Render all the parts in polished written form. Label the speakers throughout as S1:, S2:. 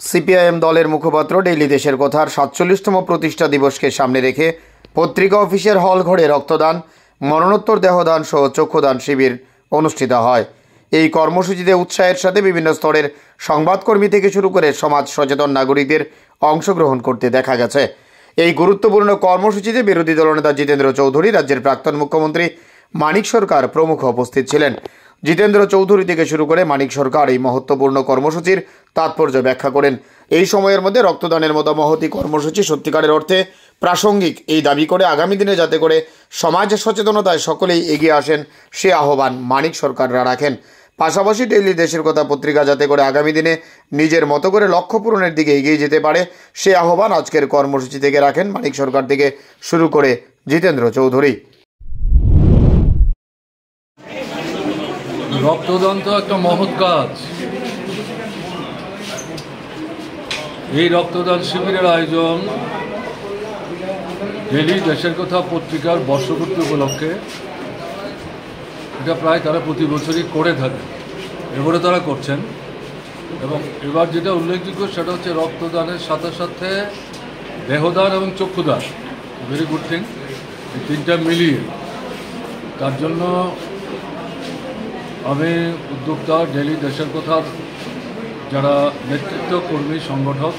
S1: CPIM দলের মুখপাত্র daily দেশের কথার ৪৭তম প্রতিষ্ঠা দিবসকে সামনে রেখে পত্রিকা অফিসের হল ঘরে রক্তদান, মরণোত্তর দেহদান সহ চক্ষুদান শিবির অনুষ্ঠিত হয়। এই কর্মসূচিতে উৎসাহের সাথে বিভিন্ন স্তরের সংবাদকর্মী থেকে শুরু করে সমাজ সচেতন নাগরিকদের অংশগ্রহণ করতে দেখা গেছে। এই গুরুত্বপূর্ণ কর্মসূচিতে বিরোধী দলনেতা জিতেন্দ্র চৌধুরী, রাজ্যের প্রাক্তন মুখ্যমন্ত্রী মানিক সরকার প্রমুখ উপস্থিত ছিলেন। জিতেন্দ্র চৌধুরী থেকে শুরু করে মানিক সরকার এই মহত্বপূর্ণ কর্মসূচির তাৎপর্য ব্যাখ্যা করেন। এই সময়ের মধ্যে রক্তদানের মতো মহতী কর্মসূচি সত্যিকারের অর্থে প্রাসঙ্গিক এই দাবি করে আগামী দিনে যাতে করে সমাজ সচেতনতায় সকলেই এগিয়ে আসেন সে আহ্বান মানিক সরকাররা রাখেন। পাশাপাশি ডেইলি দেশের কথা পত্রিকা যাতে করে আগামী দিনে নিজের মতো করে লক্ষ্য পূরণের দিকে এগিয়ে যেতে পারে সে আহ্বান আজকের কর্মসূচি থেকে রাখেন মানিক সরকার থেকে শুরু করে জিতেন্দ্র চৌধুরী।
S2: রক্তদান তো একটা মহৎ কাজ। এই রক্তদান শিবিরের আয়োজন ডেইলি দেশের কথা পত্রিকার বর্ষপূর্তি উপলক্ষে এটা প্রায় তারা প্রতি বছরই করে থাকে, এবারে তারা করছেন। এবং এবার যেটা উল্লেখযোগ্য সেটা হচ্ছে রক্তদানের সাথে সাথে দেহদান এবং চক্ষুদান, ভেরি গুড থিং। এই তিনটা মিলিয়ে তার জন্য আমি উদ্যোক্তা ডেইলি দেশের কথার যারা নেতৃত্ব কর্মী সংগঠক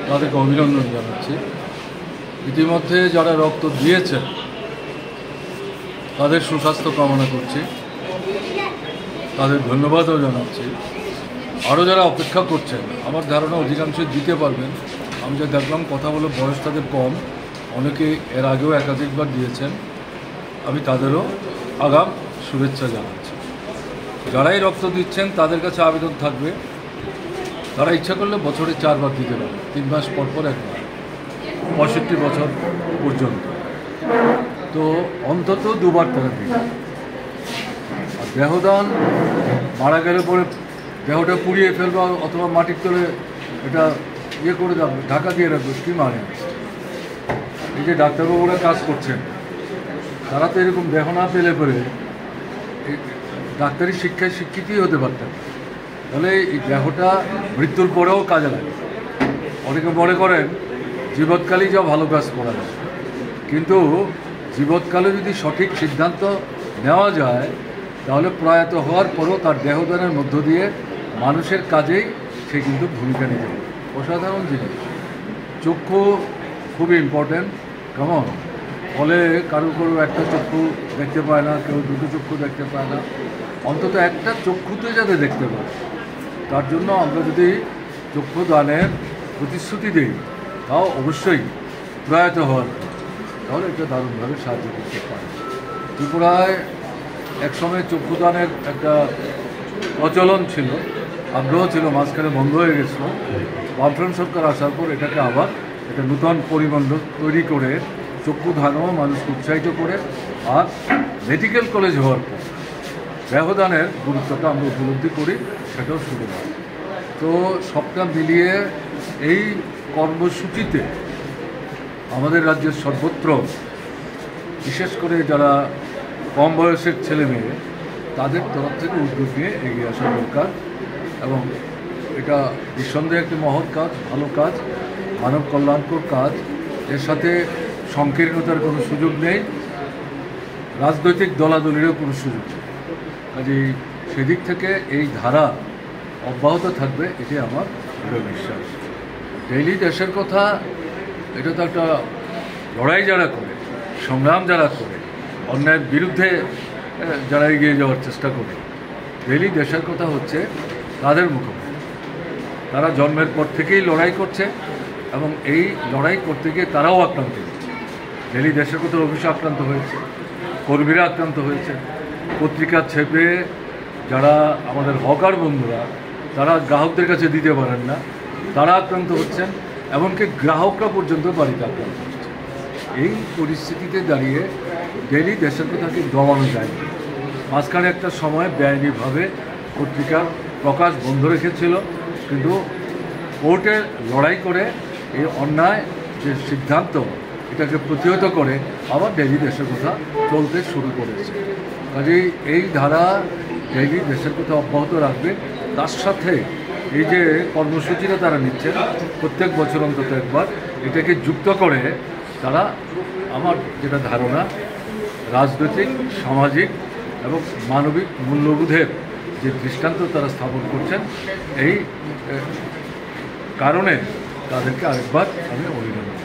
S2: তাদেরকে অভিনন্দন জানাচ্ছি। ইতিমধ্যে যারা রক্ত দিয়েছেন তাদের সুস্বাস্থ্য কামনা করছি, তাদের ধন্যবাদও জানাচ্ছি। আরও যারা অপেক্ষা করছেন, আমার ধারণা অধিকাংশই দিতে পারবেন। আমি যা দেখলাম কথা বলে বয়স তাদের কম, অনেকে এর আগেও একাধিকবার দিয়েছেন। আমি তাদেরও আগাম শুভেচ্ছা জানাচ্ছি। যারাই রক্ত দিচ্ছেন তাদের কাছে আবেদন থাকবে, তারা ইচ্ছা করলে বছরে 4 বার দিতে পারে, 3 মাস পর পর একবার, 65 বছর পর্যন্ত। তো অন্তত 2 বার তারা দিবে। আর দেহদান মারা গেলে পরে দেহটা পুড়িয়ে ফেলবে অথবা মাটির তলে এটা করে যাবে, ঢাকা দিয়ে রাখবে, কী মানে? এই যে ডাক্তারবাবুরা কাজ করছেন তারা তো এরকম দেহ না পেলে পরে ডাক্তারি শিক্ষায় শিক্ষিতই হতে পারতেন। তাহলে এই দেহটা মৃত্যুর পরেও কাজে লাগে। অনেকে মনে করেন জীবৎকালেই যা ভালো কাজ করা যায়, কিন্তু জীবৎকালে যদি সঠিক সিদ্ধান্ত নেওয়া যায় তাহলে প্রয়াত হওয়ার পরও তার দেহদানের মধ্য দিয়ে মানুষের কাজেই সে কিন্তু ভূমিকা নিতে পারে। অসাধারণ জিনিস। চক্ষু খুবই ইম্পর্ট্যান্ট। কেমন ফলে কারো একটা চক্ষু দেখতে পায় না, কেউ 2টো চক্ষু দেখতে পায় না, অন্তত একটা চক্ষুতে যাতে দেখতে পায়। তার জন্য আমরা যদি চক্ষু দানের প্রতিশ্রুতি দিই, তাও অবশ্যই প্রয়াত হওয়ার পর, তাহলে এটা দারুণভাবে সাহায্য করতে পারে। ত্রিপুরায় একসময় চক্ষুদানের একটা প্রচলন ছিল, আগ্রহ ছিল, মাঝখানে বন্ধ হয়ে গেছিল। বামফ্রন্ট সরকার আসার পর এটাকে আবার একটা নূতন পরিমণ্ডল তৈরি করে চক্ষুদানও মানুষকে উৎসাহিত করে, আর মেডিকেল কলেজ হওয়ার পর দেহদানের গুরুত্বটা আমরা উপলব্ধি করি, সেটাও শুরু হয়। তো সবটা মিলিয়ে এই কর্মসূচিতে আমাদের রাজ্যের সর্বত্র, বিশেষ করে যারা কম বয়সের ছেলে মেয়ে, তাদের তরফ থেকে উদ্যোগ নিয়ে এগিয়ে আসা দরকার। এবং এটা নিঃসন্দেহে একটি মহৎ কাজ, ভালো কাজ, মানব কল্যাণকর কাজ। এর সাথে সংকীর্ণতার কোনো সুযোগ নেই, রাজনৈতিক দলাদলিরও কোনো সুযোগ নেই। কাজেই সেদিক থেকে এই ধারা অব্যাহত থাকবে, এটাই আমার দৃঢ় বিশ্বাস। ডেইলি দেশের কথা এটা তো একটা লড়াই যারা করে, সংগ্রাম যারা করে, অন্যায়ের বিরুদ্ধে যারা এগিয়ে যাওয়ার চেষ্টা করে, ডেইলি দেশের কথা হচ্ছে তাদের মুখোমুখি। তারা জন্মের পর থেকেই লড়াই করছে এবং এই লড়াই করতে গিয়ে তারাও আক্রান্ত হয়েছে। ডেইলি দেশের কথার অফিসে আক্রান্ত হয়েছে, কর্মীরা আক্রান্ত হয়েছে, পত্রিকা ছেপে যারা আমাদের হকার বন্ধুরা তারা গ্রাহকদের কাছে দিতে পারেন না, তারা আক্রান্ত হচ্ছেন, এমনকি গ্রাহকরা পর্যন্ত বাড়িতে আক্রান্ত হচ্ছে। এই পরিস্থিতিতে দাঁড়িয়ে ডেইলি দেশের কথাকে দমানো যায় না। মাঝখানে একটা সময় বেআইনিভাবে পত্রিকার প্রকাশ বন্ধ রেখেছিল, কিন্তু কোর্টে লড়াই করে এই অন্যায় যে সিদ্ধান্ত এটাকে প্রতিহত করে আবার ডেইলি দেশের কথা চলতে শুরু করেছে। কাজেই এই ধারা ডেইলি দেশের কথা অব্যাহত রাখবে। তার সাথে এই যে কর্মসূচিটা তারা নিচ্ছেন প্রত্যেক বছর অন্তত একবার, এটাকে যুক্ত করে তারা, আমার যেটা ধারণা, রাজনৈতিক, সামাজিক এবং মানবিক মূল্যবোধের যে দৃষ্টান্ত তারা স্থাপন করছেন, এই কারণে তাদেরকে আরেকবার আমি অভিনন্দন